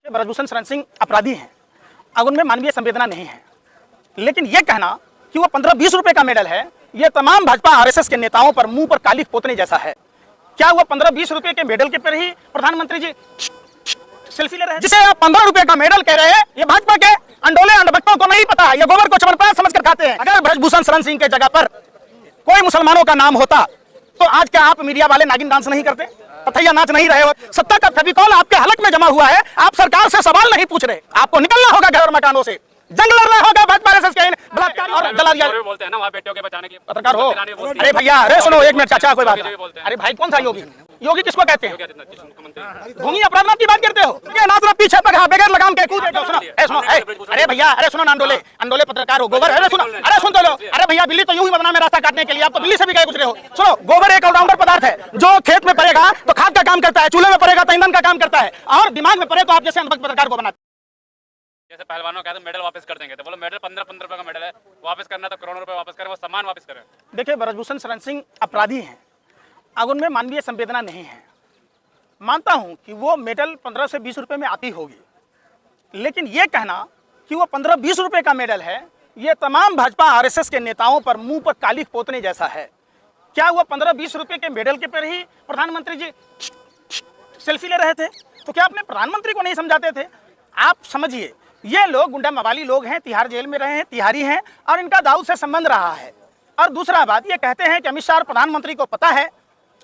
ब्रजभूषण शरण सिंह अपराधी हैं और उनमें मानवीय संवेदना नहीं है, लेकिन ये कहना कि वो 15-20 रुपए का मेडल है, ये तमाम भाजपा आरएसएस के नेताओं पर मुंह पर कालिख पोतने जैसा है। क्या वो 15-20 रुपए के मेडल के पर ही प्रधानमंत्री जी सेल्फी ले रहे हैं? जिसे आप 15 रुपए का मेडल कह रहे हैं, ये भाजपा के अंडोले अंडभक्तों को नहीं पता, ये गोबर को चमनप्राश समझकर खाते हैं। अगर ब्रजभूषण शरण सिंह के जगह पर कोई मुसलमानों का नाम होता तो आज क्या आप मीडिया वाले नागिन डांस नहीं करते, पथैया नाच नहीं रहे हो? सत्ता का फेविकॉल आपके हलक में जमा हुआ है, आप सरकार से सवाल नहीं पूछ रहे। आपको निकलना होगा घर मकानों से, जंग लड़ना होगा भाजपा आरएसएस के बलात्कार और जलादिया बोलते हैं ना, वहां बेटियों के बचाने के पत्रकार हो। अरे भैया, अरे सुनो एक मिनट चाचा, कोई बात नहीं। अरे भाई कौन सा योगी? योगी किसको कहते हैं? भूमि अपराध की बात करते हो? नाजरा पीछे पकड़ा बगैर लगाम के कूदे। सुनो अरे भैया, अरे सुनो अंडोले अंडोले पत्रकार हो, गोबर। अरे सुनो, अरे सुन तो लो। अरे भैया, बिल्ली तो यूं ही बदनाम में रास्ता काटने के लिए, आप तो बिल्ली से भी गए गुजरे हो। सुनो, गोबर एक ऑलराउंडर पदार्थ है, जो खेत में पड़ेगा तो खाद का काम करता है, चूल्हे में पड़ेगा तो ईंधन का काम करता है, और दिमाग में पड़े तो आप जैसे अनपढ़ पत्रकार को बनाते। जैसे पहलवानों कहते मेडल वापस कर देंगे, तो बोलो मेडल 15-15 रुपए का मेडल है, वापस करना तो करोड़ों रुपए वापस करें, वो सम्मान वापस करें। देखिए, ब्रजभूषण शरण सिंह अपराधी हैं और उनमें मानवीय संवेदना नहीं है। मानता हूं कि वो मेडल 15 से 20 रुपए में आती होगी, लेकिन ये कहना कि वो 15-20 रुपए का मेडल है, ये तमाम भाजपा आरएसएस के नेताओं पर मुंह पर कालिख पोतने जैसा है। क्या वो 15-20 रुपए के मेडल के पर ही प्रधानमंत्री जी सेल्फी ले रहे थे? तो क्या अपने प्रधानमंत्री को नहीं समझाते थे? आप समझिए, ये लोग गुंडा मवाली लोग हैं, तिहाड़ जेल में रहे हैं, तिहारी हैं, और इनका दाऊद से संबंध रहा है। और दूसरा बात, ये कहते हैं कि अमित शाह प्रधानमंत्री को पता है।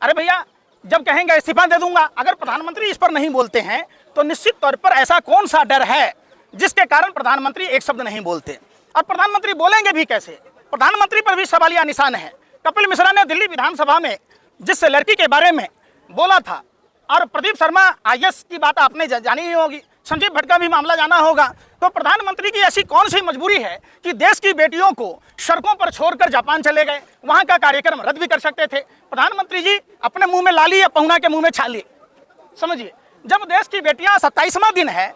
अरे भैया, जब कहेंगे इस्तीफा दे दूंगा, अगर प्रधानमंत्री इस पर नहीं बोलते हैं तो निश्चित तौर पर ऐसा कौन सा डर है जिसके कारण प्रधानमंत्री एक शब्द नहीं बोलते? और प्रधानमंत्री बोलेंगे भी कैसे? प्रधानमंत्री पर भी सवालिया निशान है। कपिल मिश्रा ने दिल्ली विधानसभा में जिस लड़की के बारे में बोला था, और प्रदीप शर्मा आईएएस की बात आपने जानी ही होगी, संजीव भट्ट का भी मामला जाना होगा। तो प्रधानमंत्री की ऐसी कौन सी मजबूरी है कि देश की बेटियों को सड़कों पर छोड़कर जापान चले गए? वहां का कार्यक्रम रद्द भी कर सकते थे। प्रधानमंत्री जी अपने मुंह में लाली या पहुना के मुंह में छाली। समझिए, जब देश की बेटियां 27वां दिन है,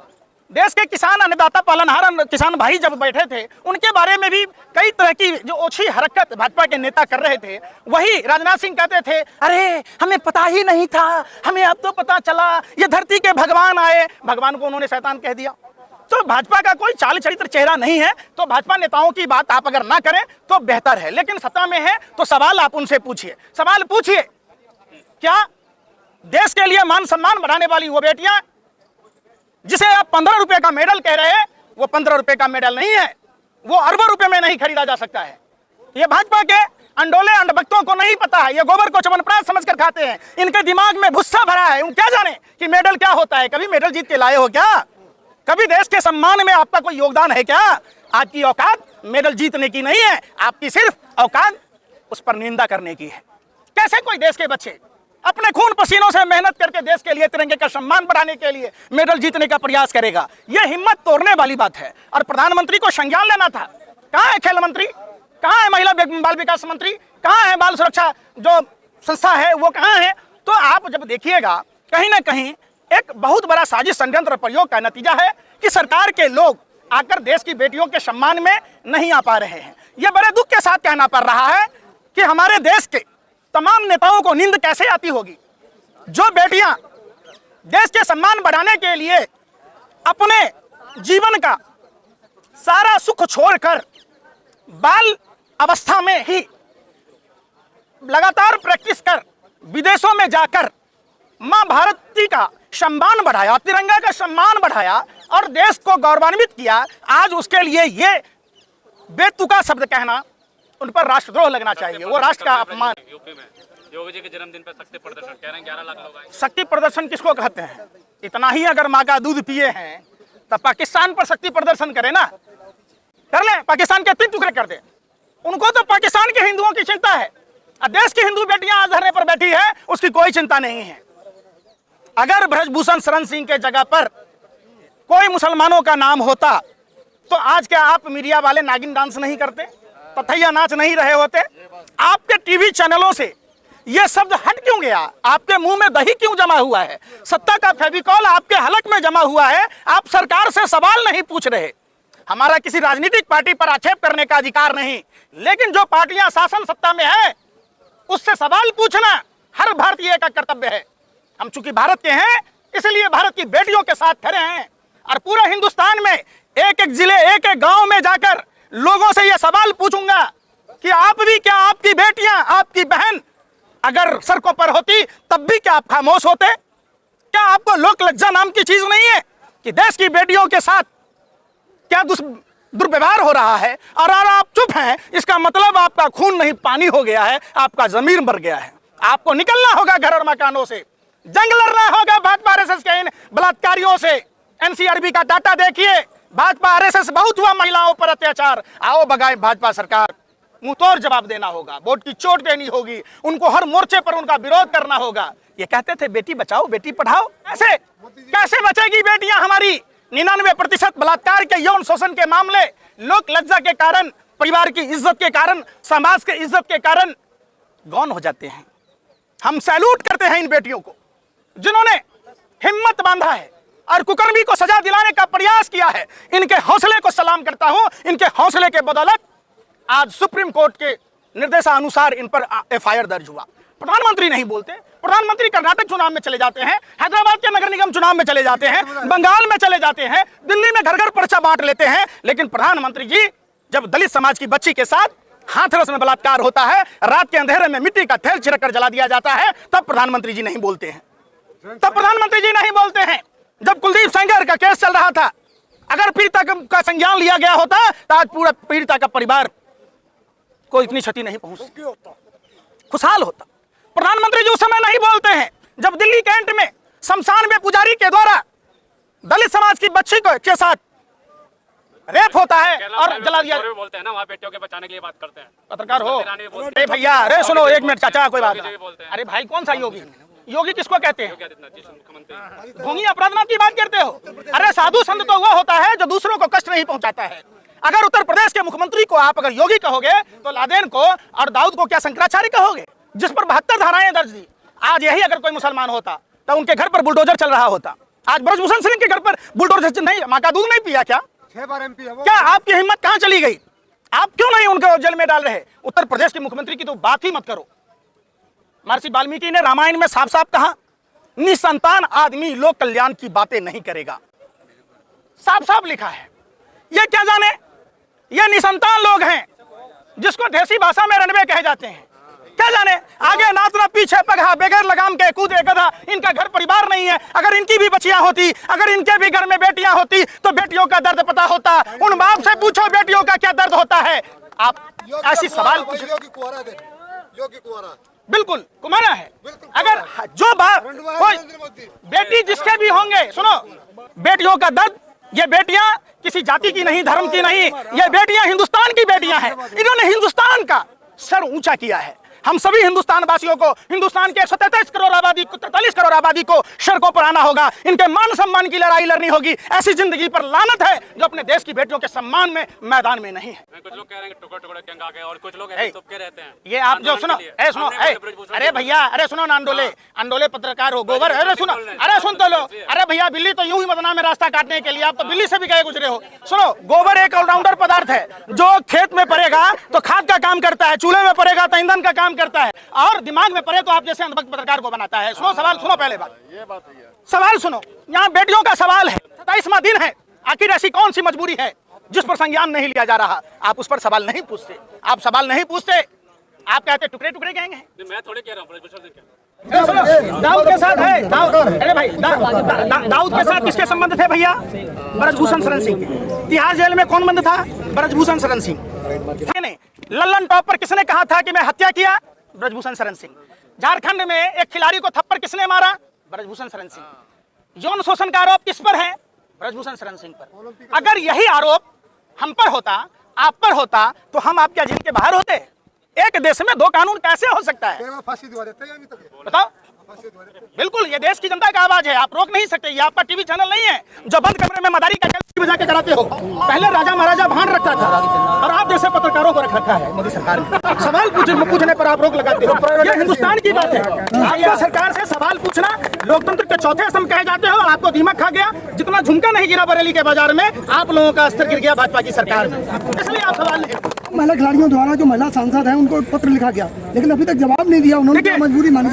देश के किसान, अन्नदाता, पालनहार किसान भाई जब बैठे थे, उनके बारे में भी कई तरह की जो ओछी हरकत भाजपा के नेता कर रहे थे, वही राजनाथ सिंह कहते थे, अरे हमें पता ही नहीं था, हमें अब तो पता चला, ये धरती के भगवान आए। भगवान को उन्होंने शैतान कह दिया। तो भाजपा का कोई चाल चरित्र चेहरा नहीं है, तो भाजपा नेताओं की बात आप अगर ना करें तो बेहतर है। लेकिन सत्ता में है तो सवाल आप उनसे पूछिए, सवाल पूछिए, क्या देश के लिए मान सम्मान बढ़ाने वाली वो बेटियां जिसे आप 15 रुपए का मेडल कह रहे हैं, वो 15 रुपए का मेडल नहीं है, वो अरबों रुपए में नहीं खरीदा जा सकता है। ये भाजपा के अंडोले अंडभक्तों को नहीं पता है, ये गोबर को चमनप्राश समझकर खाते हैं, इनके दिमाग में भुस्सा भरा है। उन क्या जाने कि मेडल क्या होता है? कभी मेडल जीत के लाए हो क्या? कभी देश के सम्मान में आपका कोई योगदान है क्या? आपकी औकात मेडल जीतने की नहीं है, आपकी सिर्फ औकात उस पर निंदा करने की है। कैसे कोई देश के बच्चे अपने खून पसीनों से मेहनत करके देश के लिए, तिरंगे का सम्मान बढ़ाने के लिए मेडल जीतने का प्रयास करेगा? यह हिम्मत तोड़ने वाली बात है। और प्रधानमंत्री को संज्ञान लेना था। कहाँ है खेल मंत्री? कहाँ है महिला बाल विकास मंत्री? कहाँ है बाल सुरक्षा जो संस्था है, वो कहाँ है? तो आप जब देखिएगा, कहीं ना कहीं एक बहुत बड़ा साजिश, षड्यंत्र, प्रयोग का नतीजा है कि सरकार के लोग आकर देश की बेटियों के सम्मान में नहीं आ पा रहे हैं। यह बड़े दुख के साथ कहना पड़ रहा है कि हमारे देश के तमाम नेताओं को नींद कैसे आती होगी, जो बेटियां देश के सम्मान बढ़ाने के लिए अपने जीवन का सारा सुख छोड़कर बाल अवस्था में ही लगातार प्रैक्टिस कर विदेशों में जाकर मां भारती का सम्मान बढ़ाया, तिरंगा का सम्मान बढ़ाया और देश को गौरवान्वित किया। आज उसके लिए ये बेतुका शब्द कहना, उन पर राष्ट्रद्रोह लगना चाहिए, वो राष्ट्र का अपमान। यूपी में योगी जी के जन्मदिन पर शक्ति प्रदर्शन कह रहे हैं, 11 लाख लोग आए। शक्ति प्रदर्शन किसको कहते हैं? इतना ही अगर माँ का दूध पिए हैं तब पाकिस्तान पर शक्ति प्रदर्शन करे ना, कर ले, पाकिस्तान के 3 टुकड़े कर दे। उनको तो पाकिस्तान के हिंदुओं की चिंता है, और देश की हिंदू बेटियां आज धरने पर बैठी है, उसकी कोई चिंता नहीं है। अगर ब्रजभूषण शरण सिंह के जगह पर कोई मुसलमानों का नाम होता तो आज क्या आप मीडिया वाले नागिन डांस नहीं करते, पथैया नाच नहीं रहे होते? आपके टीवी चैनलों से ये शब्द हट क्यों गया? आपके मुंह में दही क्यों जमा हुआ है? सत्ता का फेविकॉल आपके हलक में जमा हुआ है, आप सरकार से सवाल नहीं पूछ रहे। हमारा किसी राजनीतिक पार्टी पर आक्षेप करने का अधिकार नहीं, लेकिन जो पार्टियां शासन सत्ता में है उससे सवाल पूछना हर भारतीय का कर्तव्य है। हम चूंकि भारत के हैं, इसलिए भारत की बेटियों के साथ खड़े हैं। और पूरे हिंदुस्तान में एक एक जिले एक एक गांव में जाकर लोगों से यह सवाल पूछूंगा कि आप भी क्या, आपकी बेटियां, आपकी बहन अगर सड़कों पर होती तब भी क्या आप खामोश होते? क्या आपको लोक लज्जा नाम की चीज नहीं है कि देश की बेटियों के साथ क्या दुर्व्यवहार हो रहा है और आप चुप हैं? इसका मतलब आपका खून नहीं पानी हो गया है, आपका जमीर मर गया है। आपको निकलना होगा घर और मकानों से, जंग लड़ना होगा भाजपा आरएसएस के इन बलात्कारियों से। एनसीआरबी का डाटा देखिए, भाजपा आरएसएस बहुत हुआ महिलाओं पर अत्याचार। आओ भगाए भाजपा सरकार, मुंहतोड़ जवाब देना होगा, वोट की चोट देनी होगी, उनको हर मोर्चे पर उनका विरोध करना होगा। ये कहते थे बेटी बचाओ बेटी पढ़ाओ, कैसे बचेगी बेटियां हमारी? 99% बलात्कार के यौन शोषण के मामले लोक लज्जा के कारण, परिवार की इज्जत के कारण, समाज के इज्जत के कारण गौन हो जाते हैं। हम सैल्यूट करते हैं इन बेटियों को जिन्होंने हिम्मत बांधा है और कुकर्मी को सजा दिलाने का प्रयास किया है। इनके हौसले को सलाम करता हूं। इनके हौसले के बदौलत आज सुप्रीम कोर्ट के निर्देशानुसार इन पर एफआईआर दर्ज हुआ। प्रधानमंत्री नहीं बोलते, प्रधानमंत्री कर्नाटक चुनाव में चले जाते हैं, हैदराबाद के नगर निगम चुनाव में चले जाते हैं, बंगाल में चले जाते हैं, दिल्ली में घर घर पर्चा बांट लेते हैं। लेकिन प्रधानमंत्री जी जब दलित समाज की बच्ची के साथ हाथरस में बलात्कार होता है, रात के अंधेरे में मिट्टी का थैल छिड़क कर जला दिया जाता है, तब प्रधानमंत्री जी नहीं बोलते हैं। तब प्रधानमंत्री जी नहीं बोलते हैं। जब कुलदीप सेंगर का केस चल रहा था, अगर पीड़िता का संज्ञान लिया गया होता तो आज पूरा पीड़िता का परिवार को इतनी क्षति नहीं पहुंचती, खुशहाल होता। प्रधानमंत्री जी उस समय नहीं बोलते हैं जब दिल्ली कैंट में शमशान में पुजारी के द्वारा दलित समाज की बच्ची के साथ रेप होता है और जला दिया। बोलते हैं ना, वहाँ बेटियों के बचाने के लिए बात करते हैं। पत्रकार हो, अरे भैया, अरे सुनो एक मिनट चाचा, कोई बात नहीं। अरे भाई कौन सा योगी? योगी किसको कहते हैं? ढोंगी अपराधनाथ की बात करते हो? अरे साधु संत तो वो होता है जो दूसरों को कष्ट नहीं पहुंचाता है। अगर उत्तर प्रदेश के मुख्यमंत्री को आप अगर योगी कहोगे तो लादेन को और दाऊद को क्या शंकराचार्य कहोगे, जिस पर 72 धाराएं दर्ज दी? आज यही अगर कोई मुसलमान होता तो उनके घर पर बुलडोजर चल रहा होता। आज ब्रजभूषण सिंह के घर पर बुलडोजर नहीं, माँ का दूध नहीं पिया क्या? 6 बार एमपी है वो। क्या आपकी हिम्मत कहां चली गई? आप क्यों नहीं उनको जेल में डाल रहे? उत्तर प्रदेश के मुख्यमंत्री की तो बात ही मत करो। महर्षि वाल्मीकि ने रामायण में साफ साफ कहा, निसंतान आदमी लोक कल्याण की बातें नहीं करेगा। साफ साफ लिखा है। ये क्या जाने, ये निसंतान लोग हैं जिसको देसी भाषा में रनवे कहे जाते हैं। क्या जाने, आगे नाचना पीछे पगहा, बगैर लगाम के कूदे गधा। इनका घर परिवार नहीं है। अगर इनकी भी बच्चियां होती, अगर इनके भी घर में बेटियां होती तो बेटियों का दर्द पता होता। उन बाप से पूछो बेटियों का क्या दर्द होता है। आप ऐसी सवाल पूछो। बिल्कुल कुमारा है। अगर जो बाप कोई बेटी जिसके भी होंगे, सुनो, बेटियों का दर्द, ये बेटियां किसी जाति की नहीं, धर्म की नहीं, ये बेटियां हिंदुस्तान की बेटियां हैं। इन्होंने हिंदुस्तान का सर ऊंचा किया है। हम सभी हिंदुस्तान वासियों को, हिंदुस्तान के 133 करोड़ आबादी को, 43 करोड़ आबादी को सड़कों पर आना होगा। इनके मान सम्मान की लड़ाई लड़नी होगी। ऐसी जिंदगी पर लानत है जो अपने देश की बेटियों के सम्मान में मैदान में नहीं है। कुछ लोग कह रहे हैं टुकड़े टुकड़े गैंग आ गए और कुछ लोग तुपके रहते हैं। ये आप जो सुनो, सुनो, अरे भैया, अरे सुनो ना, अंडोले पत्रकार हो, गोबर, अरे सुनो, अरे सुन तो लो। अरे भैया, बिल्ली तो यूं ही बदनाम है रास्ता काटने के लिए, आप तो बिल्ली से भी गए गुजरे हो। सुनो, गोबर एक ऑलराउंडर पदार्थ है जो खेत में पड़ेगा तो खाद का काम करता है, चूल्हे में पड़ेगा तो ईंधन का काम करता है, और दिमाग में पड़े तो आप जैसे अंधभक्त पत्रकार को बनाता है। सुनो सवाल, सुनो पहले बात, ये बात है, सवाल सुनो। यहाँ बेटियों का सवाल है, 27वां दिन है। आखिर ऐसी कौन सी मजबूरी है जिस पर संज्ञान नहीं लिया जा रहा? आप उस पर सवाल नहीं पूछते, आप सवाल नहीं पूछते, आप कहते टुकड़े टुकड़े गैंग हैं। मैं थोड़ी कह रहा हूँ, दाऊद के साथ है, अरे भाई दाऊद के साथ किसके संबंध थे भैया? ब्रजभूषण शरण सिंह के। तिहाड़ जेल में कौन बंद था? ब्रजभूषण शरण सिंह। नहीं, लल्लन टॉप पर किसने कहा था कि मैं हत्या किया? ब्रजभूषण शरण सिंह। झारखंड में एक खिलाड़ी को थप्पड़ किसने मारा? ब्रजभूषण शरण सिंह। यौन शोषण का आरोप किस पर है? ब्रजभूषण शरण सिंह पर। अगर यही आरोप हम पर होता, आप पर होता, तो हम आपके जेल के बाहर होते। एक देश में दो कानून कैसे हो सकता है? फांसी दिवा देते हैं, बताओ। बिल्कुल, ये देश की जनता का आवाज है, आप रोक नहीं सकते। ये आपका टीवी चैनल नहीं है जो बंद कमरे में मदारी का बजा के कराते हो। पहले राजा महाराजा भान रखता था और आप जैसे पत्रकारों को रख रखा है मोदी सरकार ने। सवाल पूछने पर आप रोक लगाते हो। ये हिंदुस्तान की बात है। आपको सरकार से सवाल पूछना लोकतंत्र के चौथे स्तंभ कहे जाते हो। आपको दिमाग खा गया, जितना झुमका नहीं गिरा बरेली के बाजार में, आप लोगों का स्तर गिर गया भाजपा की सरकार में, इसलिए आप सवाल नहीं। महिला खिलाड़ियों द्वारा जो महिला सांसद हैं उनको पत्र लिखा गया, लेकिन अभी तक जवाब नहीं दिया उन्होंने। देखिए, मजबूरी मानी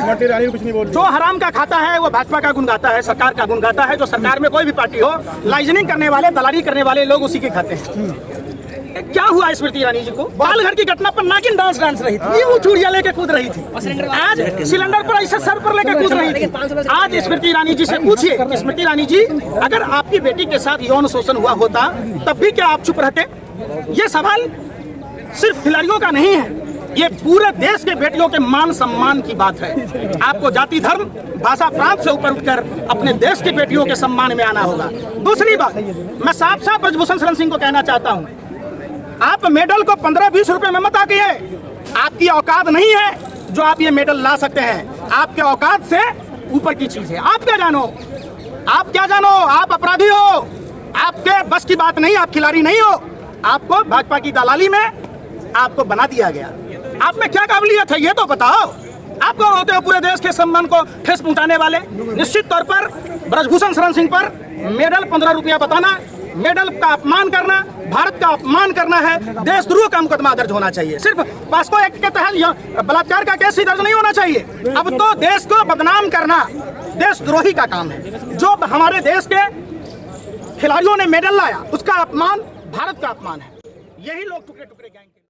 जो हराम का खाता है वो भाजपा का गुण गाता है, सरकार का गुण गाता है। जो सरकार में कोई भी पार्टी हो, लाइजनिंग करने वाले, दलाली करने वाले लोग उसी के खाते हैं। क्या हुआ स्मृति ईरानी जी को? बालघर की घटना पर नागिन डांस रही थी, ये वो चूड़िया लेके कूद रही थी, आज सिलेंडर पर ऐसे सर पर लेके कूद रही थी। आज स्मृति ईरानी जी से पूछिए, स्मृति ईरानी जी, अगर आपकी बेटी के साथ यौन शोषण हुआ होता तब भी क्या आप चुप रहते? ये सवाल सिर्फ खिलाड़ियों का नहीं है, ये पूरे देश के बेटियों के मान सम्मान की बात है। आपको जाति, धर्म, भाषा, प्रांत से ऊपर उठकर अपने देश के बेटियों के सम्मान में आना होगा। दूसरी बात, मैं साफ साफ ब्रजभूषण शरण सिंह को कहना चाहता हूँ, आप मेडल को 15-20 रुपए में मत आके, आपकी औकात नहीं है जो आप ये मेडल ला सकते हैं। आपके औकात से ऊपर की चीज है। आप क्या जानो, आप क्या जानो, आप अपराधी हो, आपके बस की बात नहीं, आप खिलाड़ी नहीं हो। आपको भाजपा की दलाली में आपको बना दिया गया। आप में क्या काबिलियत है ये तो बताओ। आप कौन होते हो पूरे देश के सम्मान को ठेस पहुंचाने वाले? निश्चित तौर पर ब्रजभूषण शरण सिंह पर मेडल 15 रुपया बताना, मेडल का अपमान करना, भारत का अपमान करना है, देशद्रोह का मुकदमा दर्ज होना चाहिए। सिर्फ पास्को एक्ट के तहत बलात्कार का केस ही दर्ज नहीं होना चाहिए। अब तो देश को बदनाम करना देशद्रोही का काम है। जो हमारे देश के खिलाड़ियों ने मेडल लाया उसका अपमान भारत का अपमान है। यही लोग टुकड़े टुकड़े गैंग